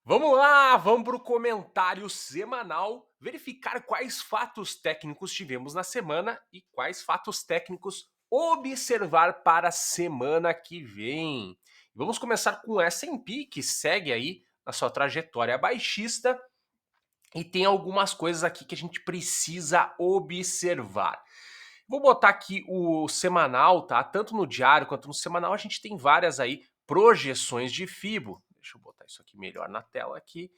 Vamos lá, vamos para o comentário semanal, verificar quais fatos técnicos tivemos na semana e quais fatos técnicos observar para a semana que vem. Vamos começar com o S&P, que segue aí na sua trajetória baixista e tem algumas coisas aqui que a gente precisa observar. Vou botar aqui o semanal, tá? Tanto no diário quanto no semanal, a gente tem várias aí projeções de Fibo. Deixa eu botar isso aqui melhor na tela aqui.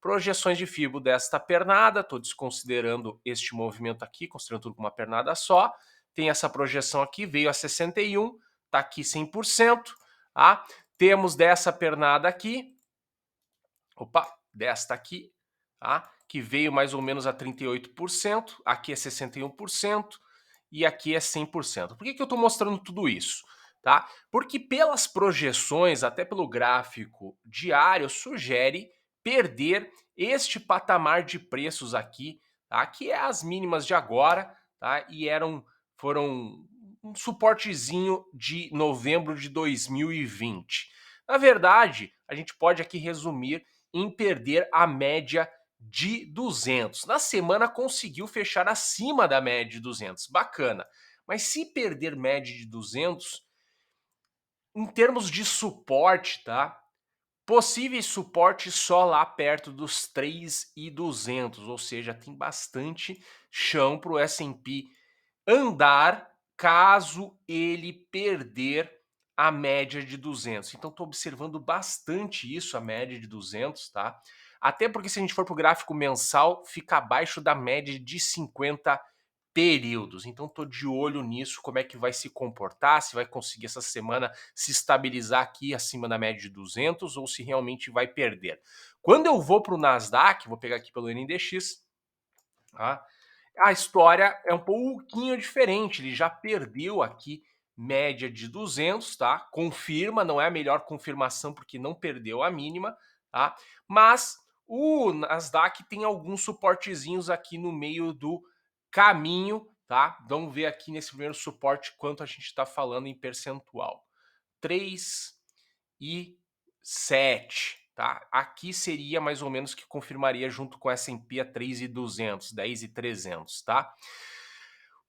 Projeções de Fibo desta pernada, estou desconsiderando este movimento aqui, considerando tudo com uma pernada só. Tem essa projeção aqui, veio a 61, tá aqui 100%, tá? Temos dessa pernada aqui, desta aqui, tá? Que veio mais ou menos a 38%, aqui é 61% e aqui é 100%. Por que eu estou mostrando tudo isso? Tá? Porque pelas projeções, até pelo gráfico diário, sugere perder este patamar de preços aqui, tá? Que é as mínimas de agora, tá? E foram um suportezinho de novembro de 2020. Na verdade, a gente pode aqui resumir em perder a média de 200. Na semana conseguiu fechar acima da média de 200, bacana. Mas se perder média de 200, em termos de suporte, tá? Possíveis suportes só lá perto dos 3.200, ou seja, tem bastante chão para o S&P andar caso ele perder a média de 200. Então estou observando bastante isso, a média de 200, tá? Até porque se a gente for para o gráfico mensal, fica abaixo da média de 50 períodos. Então estou de olho nisso, como é que vai se comportar, se vai conseguir essa semana se estabilizar aqui acima da média de 200 ou se realmente vai perder. Quando eu vou para o Nasdaq, vou pegar aqui pelo NDX, tá? A história é um pouquinho diferente, ele já perdeu aqui média de 200, tá? Confirma, não é a melhor confirmação porque não perdeu a mínima, tá? Mas o Nasdaq tem alguns suportezinhos aqui no meio do caminho, tá? Vamos ver aqui nesse primeiro suporte quanto a gente está falando em percentual. 3,7, tá? Aqui seria mais ou menos que confirmaria junto com o S&P a 3.200, 10.300, tá?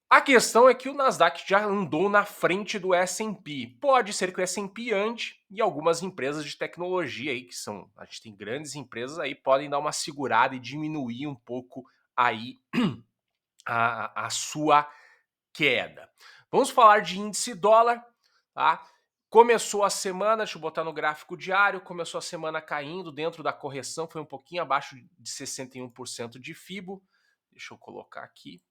A questão é que o Nasdaq já andou na frente do S&P. Pode ser que o S&P ande e algumas empresas de tecnologia aí, que são, a gente tem grandes empresas aí, podem dar uma segurada e diminuir um pouco aí a sua queda. Vamos falar de índice dólar, tá? Começou a semana, deixa eu botar no gráfico diário, começou a semana caindo dentro da correção, foi um pouquinho abaixo de 61% de FIBO. Deixa eu colocar aqui.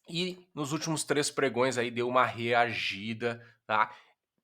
E nos últimos 3 pregões aí deu uma reagida, tá?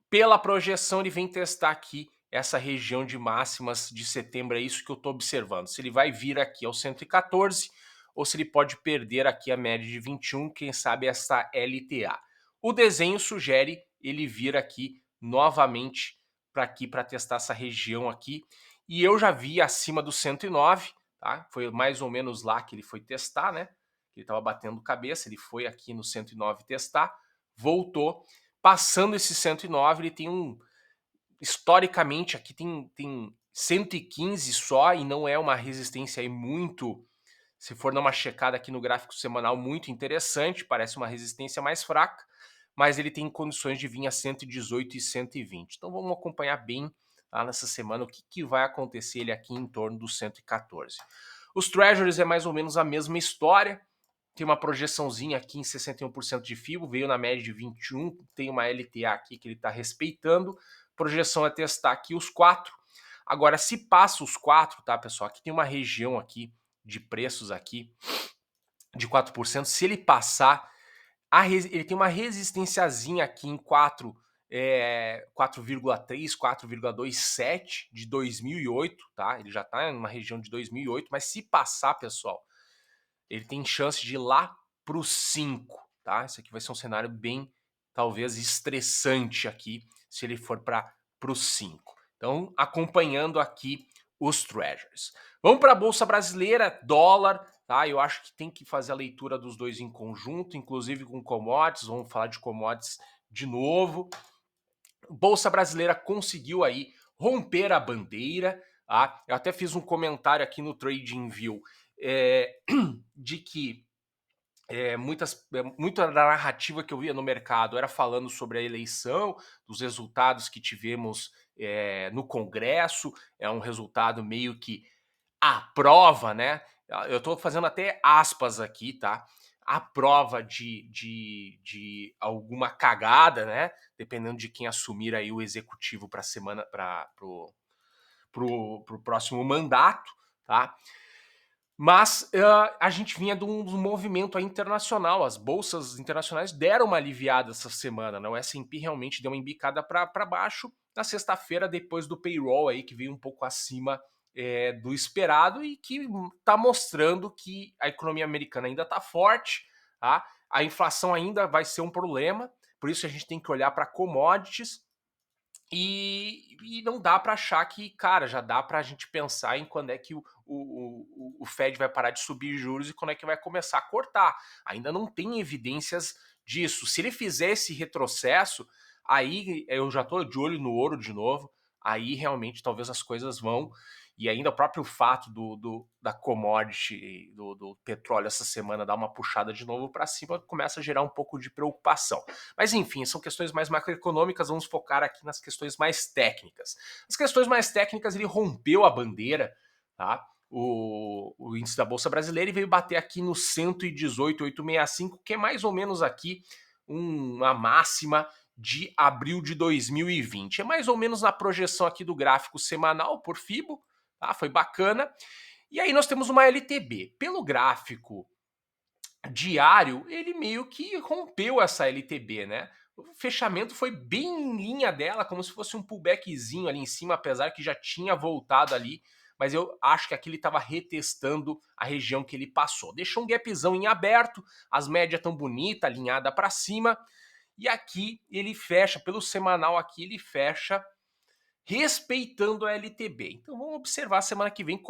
Pela projeção ele vem testar aqui essa região de máximas de setembro, é isso que eu estou observando. Se ele vai vir aqui ao 114 ou se ele pode perder aqui a média de 21, quem sabe essa LTA. O desenho sugere ele vir aqui novamente para aqui para testar essa região aqui. E eu já vi acima do 109, tá? Foi mais ou menos lá que ele foi testar, né? Ele estava batendo cabeça, ele foi aqui no 109 testar, voltou. Passando esse 109, ele tem historicamente aqui tem 115 só e não é uma resistência aí muito, se for dar uma checada aqui no gráfico semanal, muito interessante, parece uma resistência mais fraca, mas ele tem condições de vir a 118 e 120. Então vamos acompanhar bem lá nessa semana o que vai acontecer ele aqui em torno dos 114. Os Treasuries é mais ou menos a mesma história, tem uma projeçãozinha aqui em 61% de FIBO, veio na média de 21, tem uma LTA aqui que ele está respeitando. Projeção é testar aqui os 4. Agora, se passa os 4, tá, pessoal? Aqui tem uma região aqui de preços aqui de 4%. Se ele passar, ele tem uma resistênciazinha aqui em 4,3, 4,27 de 2008, tá? Ele já está em uma região de 2008, mas se passar, pessoal, ele tem chance de ir lá para o 5, tá? Isso aqui vai ser um cenário bem, talvez, estressante aqui, se ele for para o 5. Então, acompanhando aqui os Treasuries. Vamos para a Bolsa Brasileira, dólar, tá? Eu acho que tem que fazer a leitura dos dois em conjunto, inclusive com commodities, vamos falar de commodities de novo. Bolsa Brasileira conseguiu aí romper a bandeira, tá? Eu até fiz um comentário aqui no TradingView de que muita da narrativa que eu via no mercado era falando sobre a eleição, dos resultados que tivemos no Congresso, é um resultado meio que a prova, né? Eu estou fazendo até aspas aqui, tá? A prova de alguma cagada, né? Dependendo de quem assumir aí o executivo para semana, para pro próximo mandato, tá? Mas a gente vinha de um movimento aí internacional. As bolsas internacionais deram uma aliviada essa semana, né? O S&P realmente deu uma embicada para baixo na sexta-feira, depois do payroll aí, que veio um pouco acima do esperado e que está mostrando que a economia americana ainda está forte, tá? A inflação ainda vai ser um problema, por isso a gente tem que olhar para commodities e não dá para achar que, cara, já dá para a gente pensar em quando é que o Fed vai parar de subir juros e quando é que vai começar a cortar. Ainda não tem evidências disso. Se ele fizer esse retrocesso, aí eu já estou de olho no ouro de novo, aí realmente talvez as coisas vão. E ainda o próprio fato da commodity, do petróleo essa semana dar uma puxada de novo para cima, começa a gerar um pouco de preocupação. Mas enfim, são questões mais macroeconômicas, vamos focar aqui nas questões mais técnicas. As questões mais técnicas, ele rompeu a bandeira, tá? O índice da Bolsa Brasileira e veio bater aqui no 118,865, que é mais ou menos aqui uma máxima de abril de 2020. É mais ou menos na projeção aqui do gráfico semanal por Fibo, tá? Foi bacana. E aí nós temos uma LTB. Pelo gráfico diário, ele meio que rompeu essa LTB, né? O fechamento foi bem em linha dela, como se fosse um pullbackzinho ali em cima, apesar que já tinha voltado ali, mas eu acho que aqui ele estava retestando a região que ele passou. Deixou um gapzão em aberto, as médias tão bonitas, alinhada para cima, e aqui ele fecha, pelo semanal aqui ele fecha respeitando a LTB. Então vamos observar semana que vem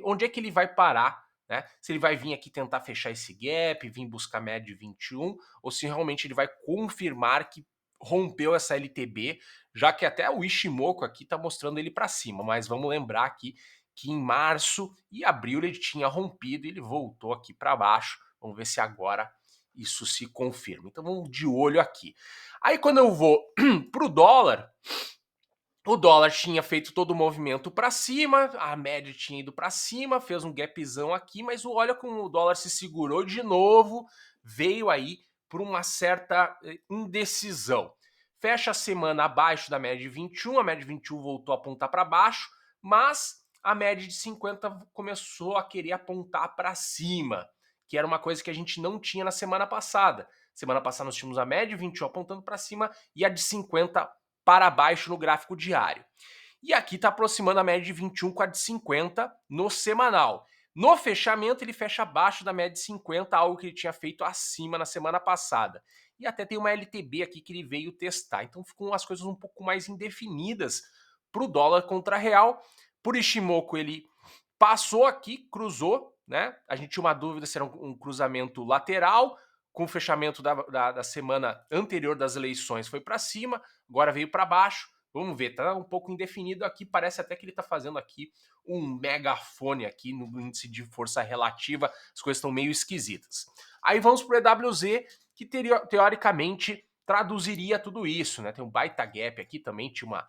onde é que ele vai parar, né? Se ele vai vir aqui tentar fechar esse gap, vir buscar média de 21, ou se realmente ele vai confirmar que rompeu essa LTB, já que até o Ishimoku aqui está mostrando ele para cima, mas vamos lembrar aqui que em março e abril ele tinha rompido e ele voltou aqui para baixo. Vamos ver se agora isso se confirma. Então vamos de olho aqui. Aí quando eu vou para o dólar, o dólar tinha feito todo o movimento para cima, a média tinha ido para cima, fez um gapzão aqui, mas olha como o dólar se segurou de novo, veio aí por uma certa indecisão. Fecha a semana abaixo da média de 21, a média de 21 voltou a apontar para baixo, mas a média de 50 começou a querer apontar para cima, que era uma coisa que a gente não tinha na semana passada. Semana passada nós tínhamos a média de 21 apontando para cima e a de 50 para baixo no gráfico diário. E aqui está aproximando a média de 21 com a de 50 no semanal. No fechamento, ele fecha abaixo da média de 50, algo que ele tinha feito acima na semana passada. E até tem uma LTB aqui que ele veio testar. Então ficam as coisas um pouco mais indefinidas para o dólar contra real. Por Ishimoku, ele passou aqui, cruzou, né? A gente tinha uma dúvida se era um cruzamento lateral, com o fechamento da semana anterior das eleições foi para cima, agora veio para baixo. Vamos ver, tá um pouco indefinido aqui, parece até que ele tá fazendo aqui um megafone aqui no índice de força relativa, as coisas estão meio esquisitas. Aí vamos pro EWZ, que teoricamente traduziria tudo isso, né? Tem um baita gap aqui também, tinha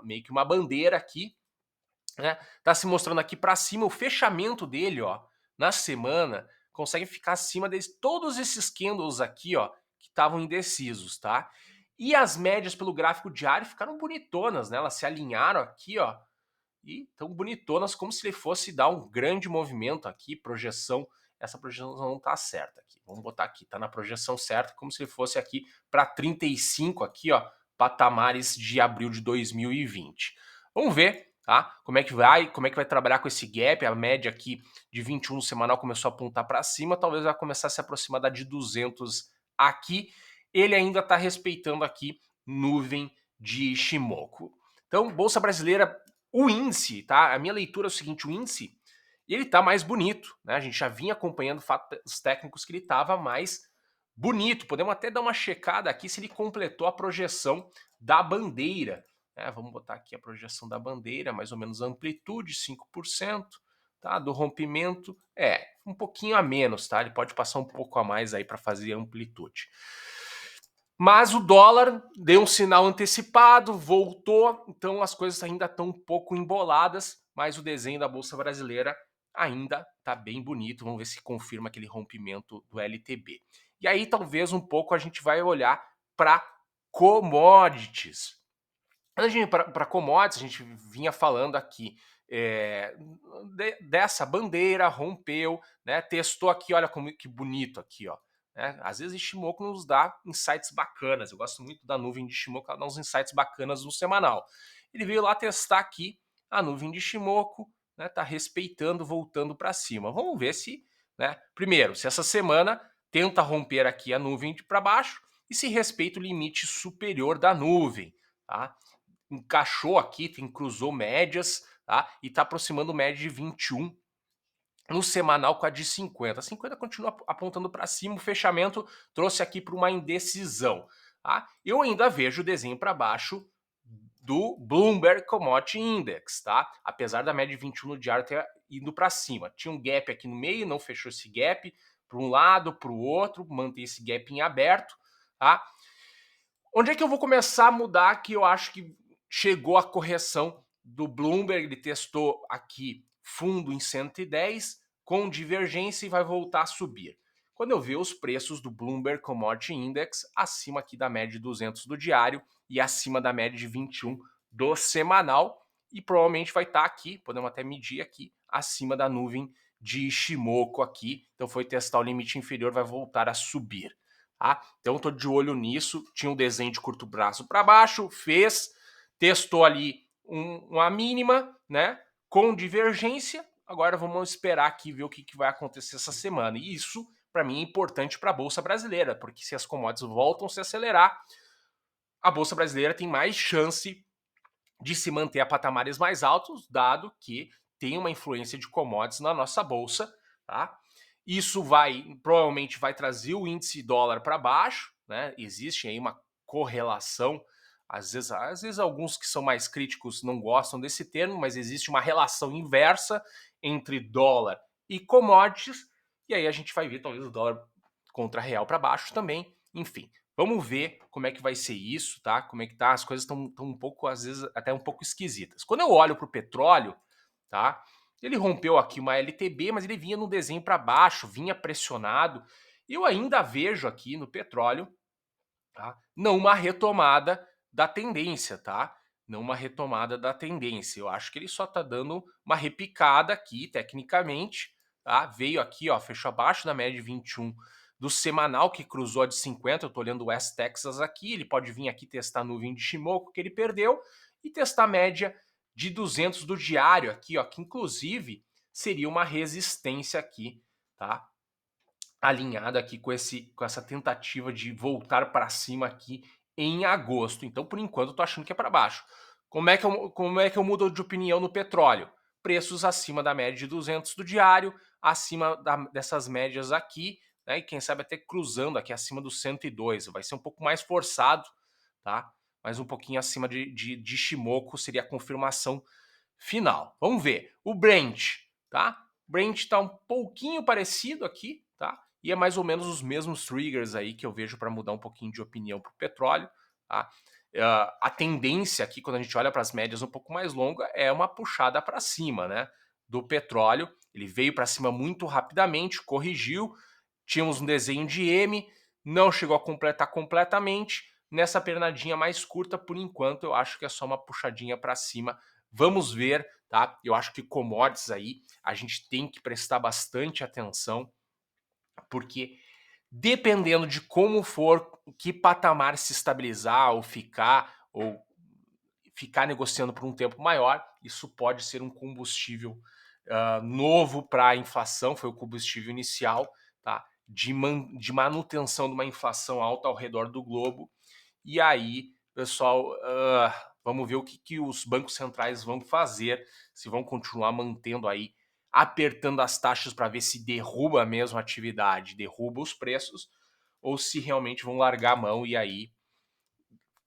meio que uma bandeira aqui, né? Tá se mostrando aqui para cima o fechamento dele, ó, na semana, consegue ficar acima de todos esses candles aqui, ó, que estavam indecisos, tá? E as médias pelo gráfico diário ficaram bonitonas, né? Elas se alinharam aqui, ó, e tão bonitonas como se ele fosse dar um grande movimento aqui, projeção. Essa projeção não tá certa aqui. Vamos botar aqui, tá na projeção certa, como se ele fosse aqui para 35 aqui, ó, patamares de abril de 2020. Vamos ver, tá? Como é que vai trabalhar com esse gap? A média aqui de 21 no semanal começou a apontar para cima, talvez vai começar a se aproximar da de 200 aqui. Ele ainda está respeitando aqui nuvem de Ishimoku. Então, bolsa brasileira, o índice, tá? A minha leitura é o seguinte, o índice, ele tá mais bonito, né? A gente já vinha acompanhando fatos técnicos que ele estava mais bonito. Podemos até dar uma checada aqui se ele completou a projeção da bandeira, né? Vamos botar aqui a projeção da bandeira, mais ou menos a amplitude, 5%, tá? Do rompimento, um pouquinho a menos, tá? Ele pode passar um pouco a mais aí para fazer amplitude. Mas o dólar deu um sinal antecipado, voltou, então as coisas ainda estão um pouco emboladas, mas o desenho da Bolsa Brasileira ainda está bem bonito. Vamos ver se confirma aquele rompimento do LTB. E aí talvez um pouco a gente vai olhar para commodities. Antes de ir para commodities, a gente vinha falando aqui dessa bandeira, rompeu, né? Testou aqui, olha como que bonito aqui, ó. Né? Às vezes Ishimoku nos dá insights bacanas. Eu gosto muito da nuvem de Ishimoku, ela dá uns insights bacanas no semanal. Ele veio lá testar aqui a nuvem de Ishimoku, né? Tá respeitando, voltando para cima. Vamos ver se, né? Primeiro, se essa semana tenta romper aqui a nuvem para baixo e se respeita o limite superior da nuvem, tá? Encaixou aqui, cruzou médias, tá? E está aproximando média de 21 no semanal com a de 50. A 50 continua apontando para cima, o fechamento trouxe aqui para uma indecisão. Tá? Eu ainda vejo o desenho para baixo do Bloomberg Commodity Index, tá? Apesar da média de 21 no diário ter ido para cima. Tinha um gap aqui no meio, não fechou esse gap, para um lado, para o outro, mantém esse gap em aberto, tá? Onde é que eu vou começar a mudar que eu acho que chegou a correção do Bloomberg? Ele testou aqui fundo em 110 com divergência e vai voltar a subir. Quando eu ver os preços do Bloomberg Commodity Index acima aqui da média de 200 do diário e acima da média de 21 do semanal, e provavelmente vai estar aqui, podemos até medir aqui, acima da nuvem de Ishimoku aqui. Então foi testar o limite inferior, vai voltar a subir. Tá? Então estou de olho nisso. Tinha um desenho de curto prazo para baixo, fez, testou ali uma mínima, né? Com divergência. Agora vamos esperar aqui ver o que vai acontecer essa semana. E isso, para mim, é importante para a Bolsa Brasileira, porque se as commodities voltam a se acelerar, a Bolsa Brasileira tem mais chance de se manter a patamares mais altos, dado que tem uma influência de commodities na nossa bolsa, tá? Isso provavelmente vai trazer o índice dólar para baixo, né? Existe aí uma correlação. Às vezes alguns que são mais críticos não gostam desse termo, mas existe uma relação inversa entre dólar e commodities, e aí a gente vai ver talvez o dólar contra real para baixo também. Enfim, vamos ver como é que vai ser isso, tá? Como é que tá? As coisas estão um pouco, às vezes, até um pouco esquisitas. Quando eu olho para o petróleo, tá? Ele rompeu aqui uma LTB, mas ele vinha no desenho para baixo, vinha pressionado. Eu ainda vejo aqui no petróleo, tá? Não uma retomada da tendência, tá? Não uma retomada da tendência. Eu acho que ele só está dando uma repicada aqui, tecnicamente, tá? Veio aqui, ó, fechou abaixo da média de 21 do semanal, que cruzou a de 50. Eu estou olhando o West Texas aqui. Ele pode vir aqui testar a nuvem de Shimoku que ele perdeu e testar a média de 200 do diário aqui, ó, que inclusive seria uma resistência aqui, tá? Alinhada aqui com essa tentativa de voltar para cima aqui em agosto. Então, por enquanto, eu tô achando que é para baixo. Como é que eu mudo de opinião no petróleo? Preços acima da média de 200 do diário, acima dessas médias aqui, né? E quem sabe até cruzando aqui acima do 102. Vai ser um pouco mais forçado, tá? Mas um pouquinho acima de Shimoku seria a confirmação final. Vamos ver. O Brent, tá? Brent está um pouquinho parecido aqui, tá? E é mais ou menos os mesmos triggers aí que eu vejo para mudar um pouquinho de opinião para o petróleo, tá? A tendência aqui, quando a gente olha para as médias um pouco mais longa, é uma puxada para cima, né? Do petróleo. Ele veio para cima muito rapidamente, corrigiu. Tínhamos um desenho de M, não chegou a completar completamente. Nessa pernadinha mais curta, por enquanto, eu acho que é só uma puxadinha para cima. Vamos ver, tá? Eu acho que commodities aí a gente tem que prestar bastante atenção, porque dependendo de como for, que patamar se estabilizar ou ficar negociando por um tempo maior, isso pode ser um combustível novo para a inflação, foi o combustível inicial, tá? De manutenção de uma inflação alta ao redor do globo. E aí, pessoal, vamos ver o que os bancos centrais vão fazer, se vão continuar mantendo aí, apertando as taxas para ver se derruba mesmo a atividade, derruba os preços, ou se realmente vão largar a mão e aí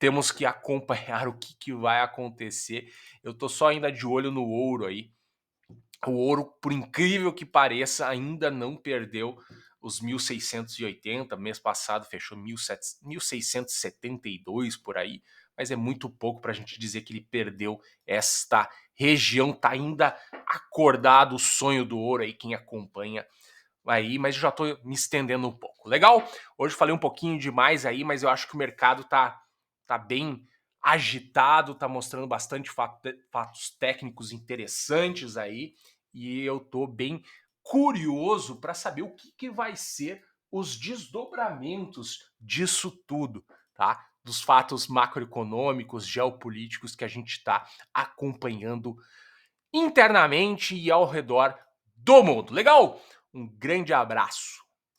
temos que acompanhar o que vai acontecer. Eu tô só ainda de olho no ouro aí. O ouro, por incrível que pareça, ainda não perdeu os 1.680. Mês passado fechou 1.672 por aí, mas é muito pouco para a gente dizer que ele perdeu esta região. Tá ainda acordado o sonho do ouro aí, quem acompanha aí, mas eu já tô me estendendo um pouco. Legal? Hoje falei um pouquinho demais aí, mas eu acho que o mercado tá bem agitado, tá mostrando bastante fatos técnicos interessantes aí, e eu tô bem curioso para saber o que vai ser os desdobramentos disso tudo, tá? Dos fatos macroeconômicos, geopolíticos que a gente está acompanhando internamente e ao redor do mundo. Legal? Um grande abraço.